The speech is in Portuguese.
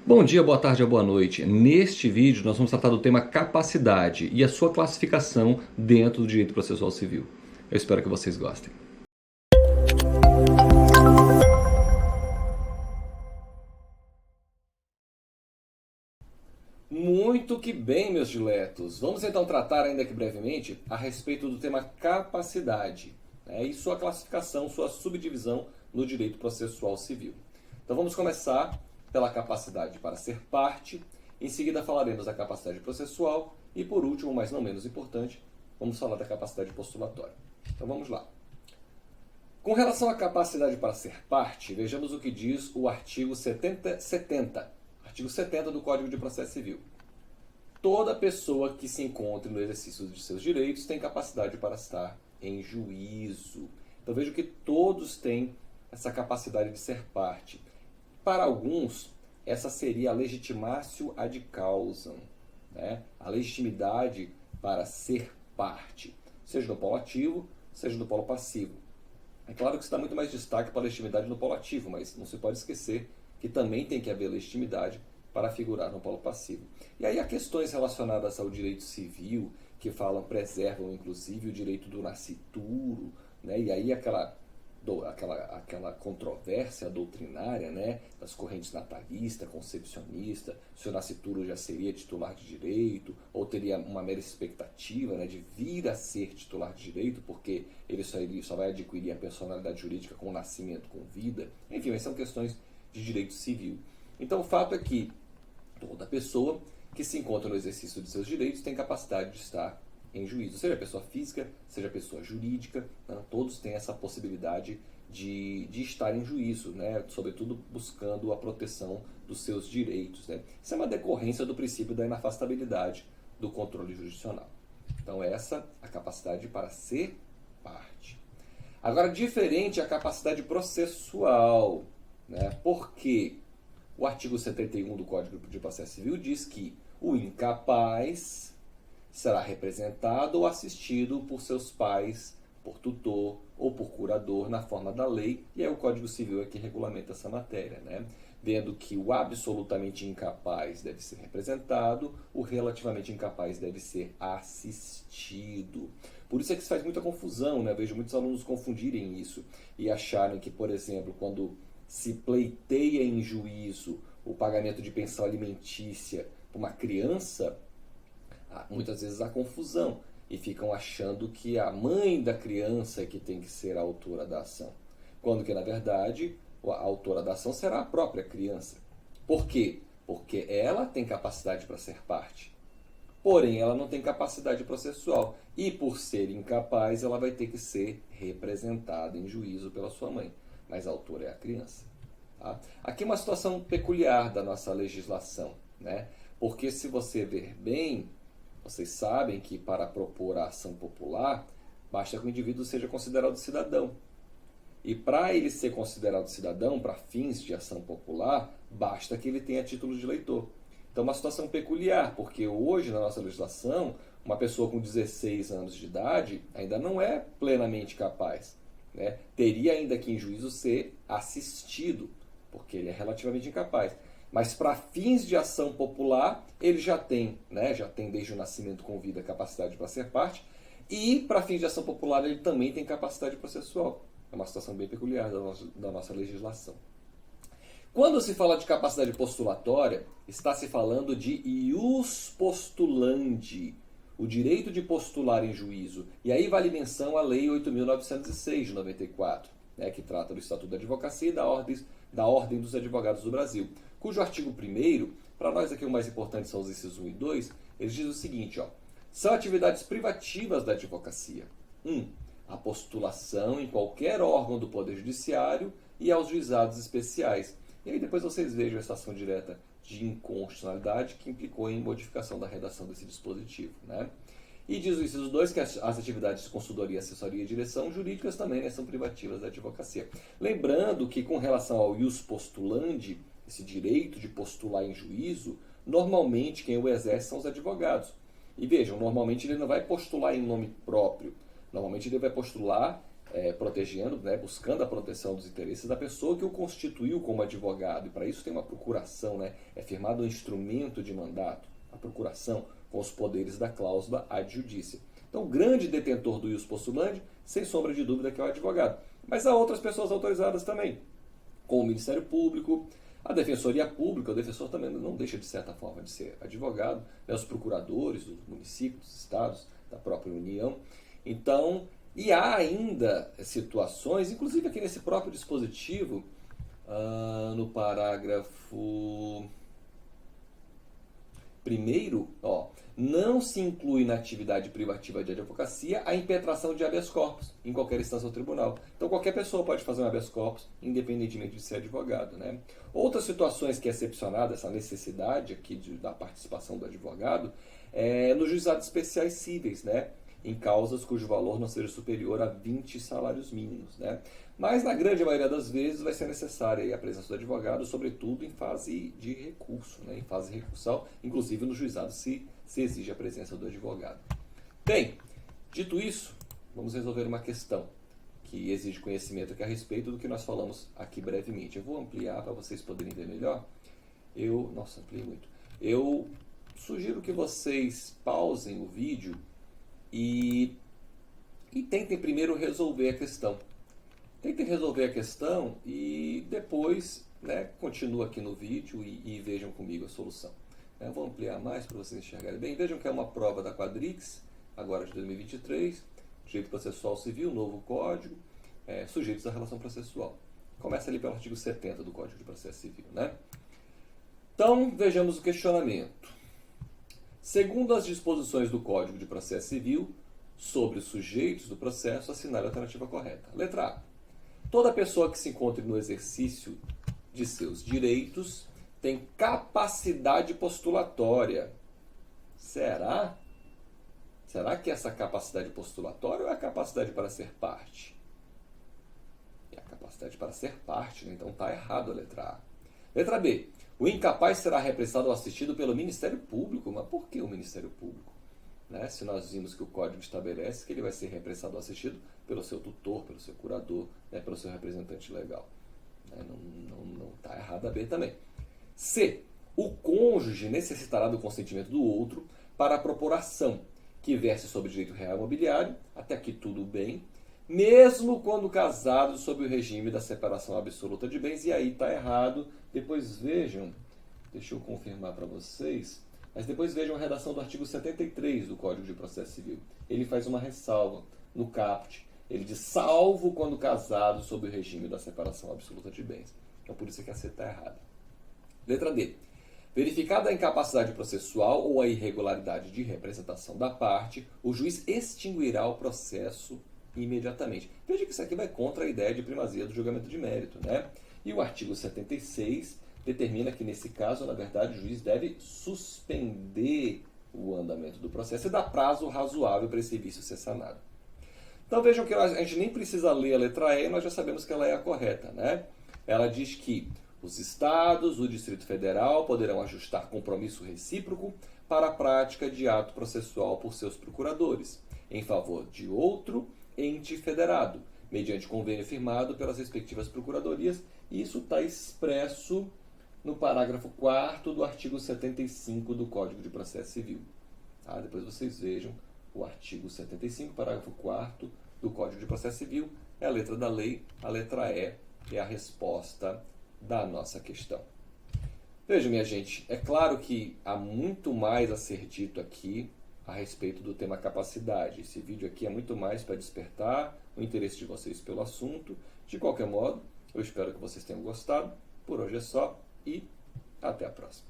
Bom dia, boa tarde ou boa noite. Neste vídeo nós vamos tratar do tema capacidade e a sua classificação dentro do direito processual civil. Eu espero que vocês gostem. Muito que bem, meus diletos. Vamos então tratar ainda aqui brevemente a respeito do tema capacidade, e sua classificação, sua subdivisão no direito processual civil. Então vamos começar pela capacidade para ser parte, em seguida falaremos da capacidade processual e, por último, mas não menos importante, vamos falar da capacidade postulatória. Então vamos lá. Com relação à capacidade para ser parte, vejamos o que diz o artigo 70 do Código de Processo Civil. Toda pessoa que se encontre no exercício de seus direitos tem capacidade para estar em juízo. Então veja que todos têm essa capacidade de ser parte. Para alguns, essa seria a legitimatio ad causam, a legitimidade para ser parte, seja no polo ativo, seja no polo passivo. É claro que se dá muito mais destaque para a legitimidade no polo ativo, mas não se pode esquecer que também tem que haver legitimidade para figurar no polo passivo. E aí há questões relacionadas ao direito civil, que preservam inclusive o direito do nascituro, e aí aquela controvérsia doutrinária, das correntes natalista, concepcionista, se o nascituro já seria titular de direito, ou teria uma mera expectativa, de vir a ser titular de direito, porque ele só vai adquirir a personalidade jurídica com o nascimento, com vida. Enfim, mas são questões de direito civil. Então o fato é que toda pessoa que se encontra no exercício de seus direitos tem capacidade de estar em juízo, seja pessoa física, seja pessoa jurídica, todos têm essa possibilidade de estar em juízo, sobretudo buscando a proteção dos seus direitos. Isso é uma decorrência do princípio da inafastabilidade do controle jurisdicional. Então essa é a capacidade para ser parte. Agora, diferente é a capacidade processual, porque o artigo 71 do Código de Processo Civil diz que o incapaz será representado ou assistido por seus pais, por tutor ou por curador na forma da lei, e aí o Código Civil é que regulamenta essa matéria, vendo que o absolutamente incapaz deve ser representado, o relativamente incapaz deve ser assistido. Por isso é que se faz muita confusão, vejo muitos alunos confundirem isso e acharem que, por exemplo, quando se pleiteia em juízo o pagamento de pensão alimentícia para uma criança, muitas vezes há confusão e ficam achando que a mãe da criança é que tem que ser a autora da ação, quando que, na verdade, a autora da ação será a própria criança. Por quê? Porque ela tem capacidade para ser parte, porém ela não tem capacidade processual e, por ser incapaz, ela vai ter que ser representada em juízo pela sua mãe, mas a autora é a criança. Aqui é uma situação peculiar da nossa legislação, porque se você ver bem, vocês sabem que para propor a ação popular, basta que o indivíduo seja considerado cidadão. E para ele ser considerado cidadão, para fins de ação popular, basta que ele tenha título de eleitor. Então é uma situação peculiar, porque hoje na nossa legislação, uma pessoa com 16 anos de idade ainda não é plenamente capaz. Teria ainda que em juízo ser assistido, porque ele é relativamente incapaz. Mas para fins de ação popular, ele já tem desde o nascimento com vida capacidade para ser parte, e para fins de ação popular ele também tem capacidade processual. É uma situação bem peculiar da nossa legislação. Quando se fala de capacidade postulatória, está se falando de ius postulandi, o direito de postular em juízo. E aí vale menção à Lei 8.906 de 94, que trata do Estatuto da Advocacia e da Ordem dos Advogados do Brasil, cujo artigo 1º, para nós aqui o mais importante são os incisos 1 e 2, eles dizem o seguinte, são atividades privativas da advocacia. 1. A postulação em qualquer órgão do Poder Judiciário e aos juizados especiais. E aí depois vocês vejam essa ação direta de inconstitucionalidade que implicou em modificação da redação desse dispositivo. E diz o inciso 2 que as atividades de consultoria, assessoria e direção jurídicas também são privativas da advocacia. Lembrando que com relação ao ius postulandi, esse direito de postular em juízo, normalmente quem o exerce são os advogados. E vejam, normalmente ele não vai postular em nome próprio, normalmente ele vai postular protegendo, né, buscando a proteção dos interesses da pessoa que o constituiu como advogado. E para isso tem uma procuração, né, é firmado um instrumento de mandato, a procuração, com os poderes da cláusula ad judicia. Então, o grande detentor do ius postulandi, sem sombra de dúvida, que é o advogado. Mas há outras pessoas autorizadas também, como o Ministério Público, a Defensoria Pública. O defensor também não deixa, de certa forma, de ser advogado, né, os procuradores dos municípios, dos estados, da própria União. Então, e há ainda situações, inclusive aqui nesse próprio dispositivo, no parágrafo 1º, não se inclui na atividade privativa de advocacia a impetração de habeas corpus em qualquer instância ou tribunal. Então qualquer pessoa pode fazer um habeas corpus, independentemente de ser advogado, né? Outras situações que é excepcionada essa necessidade aqui da participação do advogado é nos juizados especiais cíveis, né? Em causas cujo valor não seja superior a 20 salários mínimos, né? Mas na grande maioria das vezes vai ser necessária a presença do advogado, sobretudo em fase de recurso, né? Em fase recursal, inclusive no juizado se exige a presença do advogado. Bem, dito isso, vamos resolver uma questão que exige conhecimento aqui a respeito do que nós falamos aqui brevemente. Eu vou ampliar para vocês poderem ver melhor. Nossa, ampliei muito. Eu sugiro que vocês pausem o vídeo e tentem primeiro resolver a questão. Tentem resolver a questão e depois, né, continua aqui no vídeo e vejam comigo a solução. Eu vou ampliar mais para vocês enxergarem bem. Vejam que é uma prova da Quadrix, agora de 2023, Direito Processual Civil, novo código, sujeitos à relação processual. Começa ali pelo artigo 70 do Código de Processo Civil, né? Então, vejamos o questionamento. Segundo as disposições do Código de Processo Civil, sobre os sujeitos do processo, assinale a alternativa correta. Letra A. Toda pessoa que se encontre no exercício de seus direitos tem capacidade postulatória. Será? Será que essa capacidade postulatória ou é a capacidade para ser parte? É a capacidade para ser parte, né? Então está errado a letra A. Letra B. O incapaz será repressado ou assistido pelo Ministério Público. Mas por que o Ministério Público? Né? Se nós vimos que o Código estabelece que ele vai ser repressado ou assistido pelo seu tutor, pelo seu curador, né? Pelo seu representante legal. Né? Não está errado a B também. C. O cônjuge necessitará do consentimento do outro para a propor ação que verse sobre direito real imobiliário, até aqui tudo bem, mesmo quando casados sob o regime da separação absoluta de bens, e aí está errado. Depois vejam, deixa eu confirmar para vocês, mas depois vejam a redação do artigo 73 do Código de Processo Civil. Ele faz uma ressalva no caput, ele diz salvo quando casados sob o regime da separação absoluta de bens. Então por isso que a C está errada. Letra D. Verificada a incapacidade processual ou a irregularidade de representação da parte, o juiz extinguirá o processo imediatamente. Veja que isso aqui vai contra a ideia de primazia do julgamento de mérito, né? E o artigo 76 determina que, nesse caso, na verdade, o juiz deve suspender o andamento do processo e dar prazo razoável para esse vício ser sanado. Então vejam que a gente nem precisa ler a letra E, nós já sabemos que ela é a correta, né? Ela diz que os estados, o Distrito Federal poderão ajustar compromisso recíproco para a prática de ato processual por seus procuradores, em favor de outro ente federado, mediante convênio firmado pelas respectivas procuradorias, e isso está expresso no parágrafo 4º do artigo 75 do Código de Processo Civil. Tá? Depois vocês vejam o artigo 75, parágrafo 4º do Código de Processo Civil, é a letra da lei, a letra E é a resposta da nossa questão. Veja, minha gente, é claro que há muito mais a ser dito aqui a respeito do tema capacidade. Esse vídeo aqui é muito mais para despertar o interesse de vocês pelo assunto. De qualquer modo, eu espero que vocês tenham gostado. Por hoje é só e até a próxima.